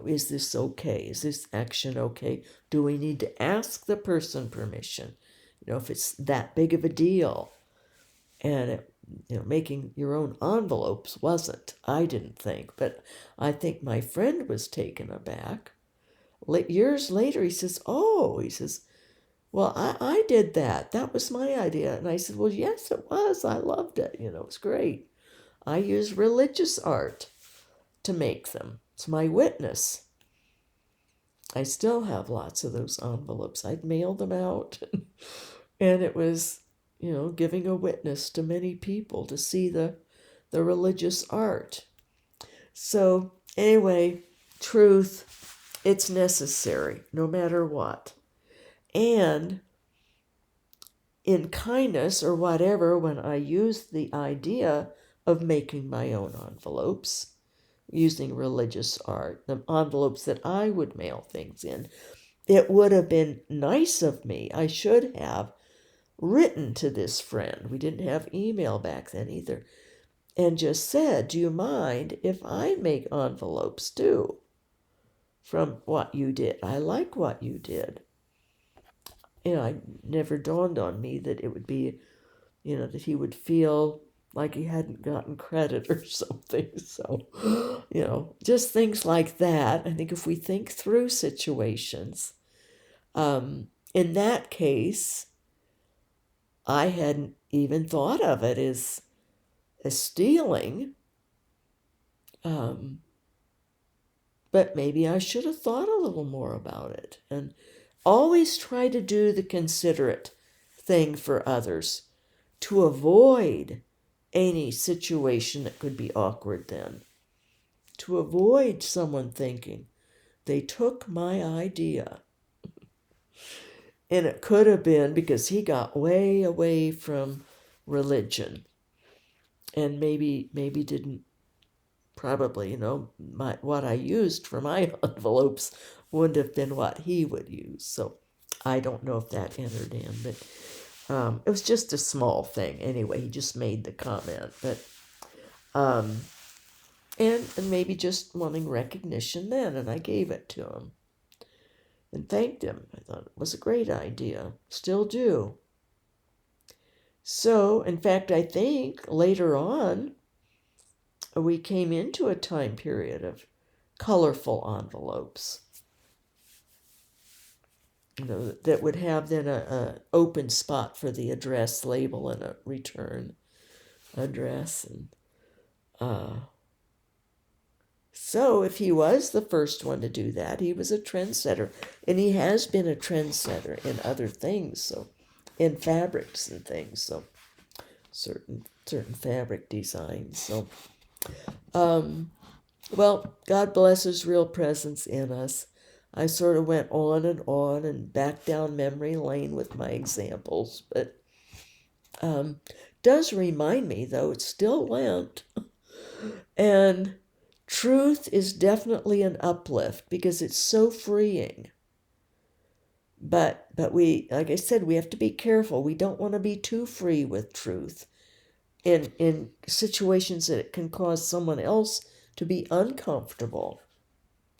is this okay? Is this action okay? Do we need to ask the person permission? If it's that big of a deal. And making your own envelopes wasn't, I didn't think, but I think my friend was taken aback. Years later, he says, well, I did that. That was my idea. And I said, well, yes, it was. I loved it. It's great. I use religious art to make them. It's my witness. I still have lots of those envelopes. I'd mail them out. And it was, giving a witness to many people to see the religious art. So anyway, truth, it's necessary no matter what. And in kindness or whatever, when I use the idea of making my own envelopes using religious art, the envelopes that I would mail things in. It would have been nice of me. I should have written to this friend. We didn't have email back then either. And just said, do you mind if I make envelopes too from what you did? I like what you did. It never dawned on me that it would be, that he would feel like he hadn't gotten credit or something. So, just things like that. I think if we think through situations, in that case, I hadn't even thought of it as stealing. But maybe I should have thought a little more about it, and always try to do the considerate thing for others to avoid any situation that could be awkward then, to avoid someone thinking they took my idea. And it could have been because he got way away from religion and maybe didn't probably, what I used for my envelopes wouldn't have been what he would use. So I don't know if that entered in, but it was just a small thing. Anyway, he just made the comment, but and maybe just wanting recognition then, and I gave it to him and thanked him. I thought it was a great idea. Still do. So, in fact, I think later on, we came into a time period of colorful envelopes, that would have then a open spot for the address label and a return address. And so if he was the first one to do that, he was a trendsetter, and he has been a trendsetter in other things, so in fabrics and things, so certain fabric designs. So well, God bless his real presence in us. I sort of went on and back down memory lane with my examples, but does remind me, though, it's still Lent, and truth is definitely an uplift because it's so freeing. But we, like I said, we have to be careful. We don't want to be too free with truth in situations that it can cause someone else to be uncomfortable.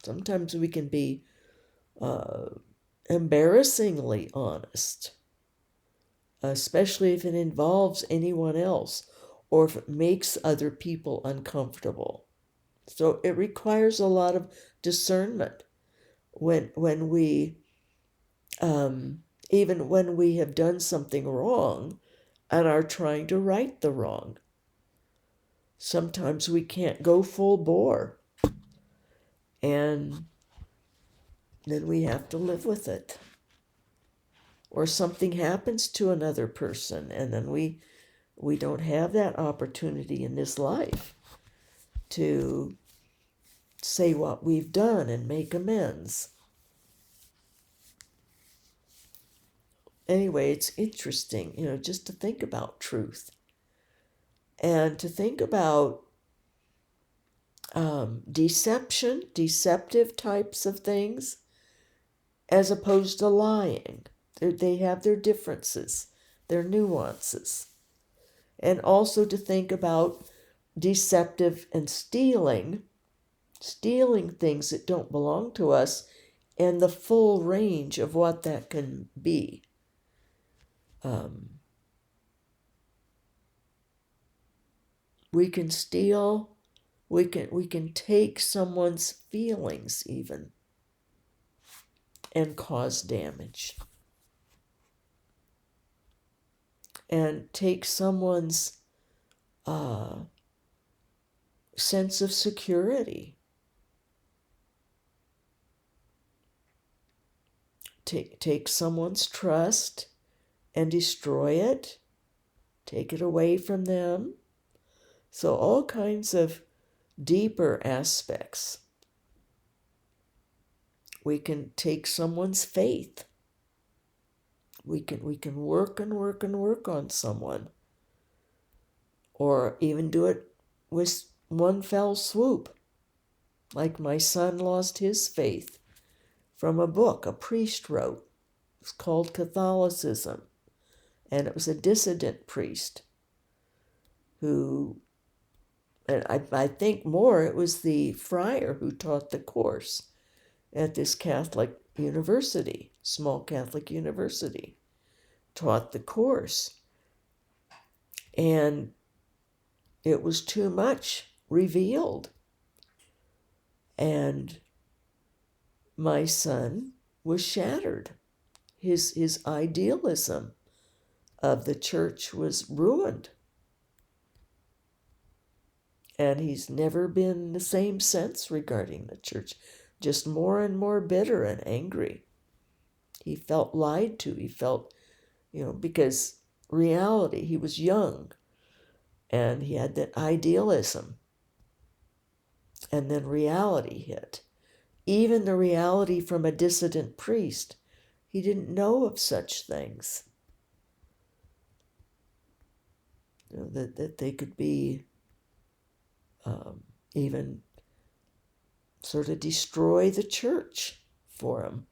Sometimes we can be embarrassingly honest, especially if it involves anyone else or if it makes other people uncomfortable. So it requires a lot of discernment when we, even when we have done something wrong and are trying to right the wrong. Sometimes we can't go full bore, and then we have to live with it. Or something happens to another person, and then we don't have that opportunity in this life to say what we've done and make amends. Anyway, it's interesting, just to think about truth and to think about deceptive types of things, as opposed to lying. They have their differences, their nuances. And also to think about deceptive and stealing things that don't belong to us, and the full range of what that can be. We can steal, we can take someone's feelings even and cause damage. And take someone's sense of security. Take someone's trust and destroy it. Take it away from them. So all kinds of deeper aspects. We can take someone's faith. We can work on someone, or even do it was one fell swoop, like my son lost his faith from a book a priest wrote. It was called Catholicism, and it was a dissident priest who, and I think more, it was the friar who taught the course at this Catholic university, small Catholic university, taught the course. And it was too much revealed. And my son was shattered. His idealism of the church was ruined. And he's never been the same since regarding the church, just more and more bitter and angry. He felt lied to. He felt, because reality, he was young and he had that idealism. And then reality hit. Even the reality from a dissident priest, he didn't know of such things. That they could be even sort of destroy the church for him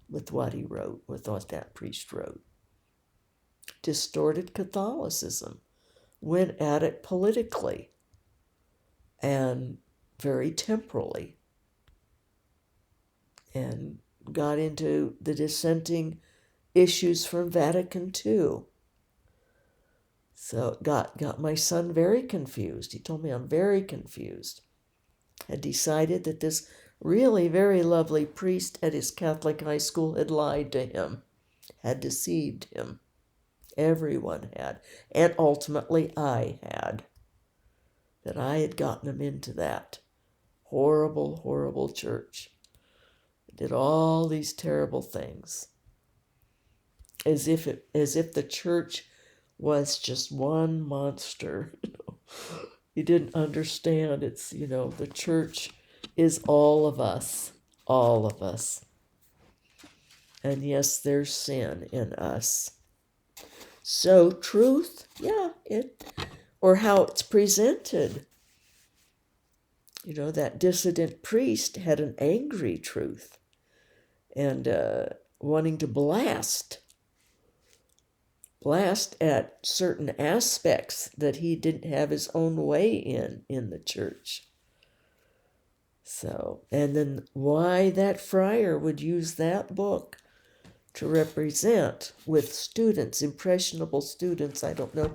with what he wrote, with what that priest wrote. Distorted Catholicism, went at it politically and very temporally, and got into the dissenting issues from Vatican II. So it got my son very confused. He told me, I'm very confused. Had decided that this really very lovely priest at his Catholic high school had lied to him, had deceived him. Everyone had. And ultimately I had. That I had gotten him into that horrible, horrible church. Did all these terrible things. As if the church was just one monster. He didn't understand. It's, the church is all of us. All of us. And yes, there's sin in us. So truth, or how it's presented. That dissident priest had an angry truth and wanting to blast at certain aspects that he didn't have his own way in the church. So, and then why that friar would use that book to represent with students, impressionable students, I don't know,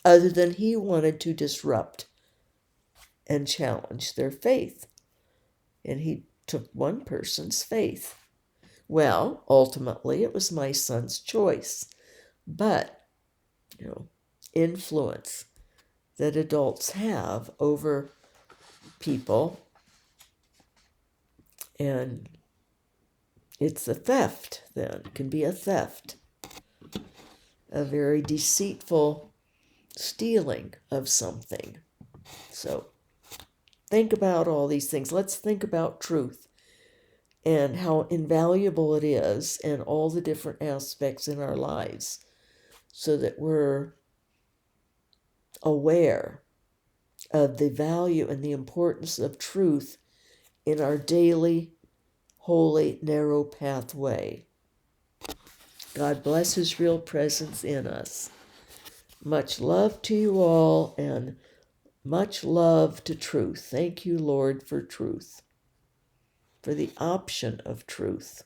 other than he wanted to disrupt and challenge their faith. And he took one person's faith. Well, ultimately, it was my son's choice. But, influence that adults have over people, and it's a theft then. It can be a theft. A very deceitful stealing of something. So think about all these things. Let's think about truth and how invaluable it is and all the different aspects in our lives so that we're aware of the value and the importance of truth in our daily, holy, narrow pathway. God bless His real presence in us. Much love to you all, and much love to truth. Thank you, Lord, for truth, for the option of truth.